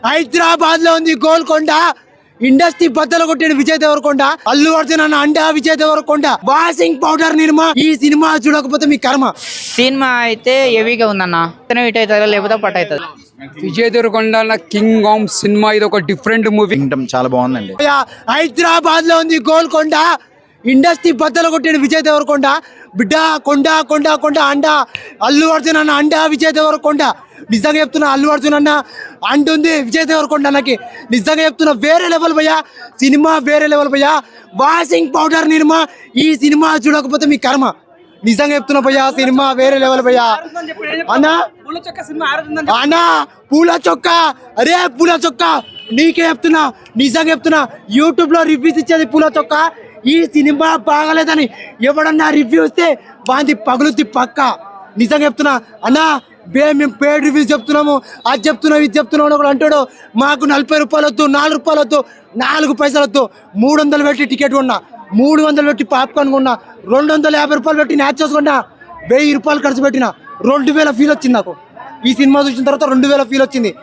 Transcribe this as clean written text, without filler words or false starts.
హైదరాబాద్ లో ఉంది గోల్కొండ. ఇండస్ట్రీ బద్దలు కొట్టిన విజయ్ దేవరకొండ, అల్లు అర్జున్ అన్న అండా విజయ్ దేవరకొండ, వాషింగ్ పౌడర్ నిర్మా. ఈ సినిమా చూడకపోతే మీ కర్మ. సినిమా అయితే హెవీగా ఉందన్న. ఇట్ అవుతుంది లేకపోతే పట్ అవుతుంది. విజయ్ దేవరకొండ కింగ్ ఆఫ్ సినిమా, ఇది ఒక డిఫరెంట్ మూవీ, చాలా బాగుందండి. హైదరాబాద్ లో ఉంది గోల్కొండ. ఇండస్ట్రీ బద్దలు కొట్టిన విజయ్ దేవరకొండ, బిడ్డ కొండ కొండ కొండ అండ. అల్లు అర్జున్ అన్న అండా విజయ్ దేవరకొండ. నిజంగా చెప్తున్నా, అల్లు అర్జున్ అన్న అంటుంది విజయ్ దేవరకొండ అన్నకి. నిజంగా చెప్తున్నా, వేరే లెవెల్ భయ్యా సినిమా, వేరే లెవెల్ భయ్యా. వాషింగ్ పౌడర్ నిర్మా. ఈ సినిమా చూడకపోతే మీ కర్మ. నిజంగా చెప్తున్నా భయ్యా, సినిమా వేరే లెవెల్ భయ్యా. అన్నా అన్నా పూల చొక్క, అరే పూల చొక్క నీకే చెప్తున్నా, నిజంగా చెప్తున్నా. యూట్యూబ్ లో రివ్యూస్ ఇచ్చేది పూల చొక్క. ఈ సినిమా బాగలేదని ఎవడన్నా రివ్యూ ఇస్తే బాంది పగులుద్ది పక్క. నిజంగా చెప్తున్నా అన్నా, మేము పేడ్ రివ్యూస్ చెప్తున్నాము, అది చెప్తున్నాం ఇది చెప్తున్నాం అని ఒకడు అంటాడు. మాకు 40 రూపాయలు వద్దు, 4 రూపాయలు వద్దు, 4 పైసలు వద్దు. 300 పెట్టి టికెట్ కొన్నా, 300 పెట్టి పాప్కార్న్ కొన్నా, 250 రూపాయలు పెట్టి న్యాచోస్ కొన్నా, 1000 రూపాయలు ఖర్చు పెట్టిన 2000 ఫీల్ వచ్చింది నాకు. ఈ సినిమా చూసిన తర్వాత 2000 ఫీల్ వచ్చింది.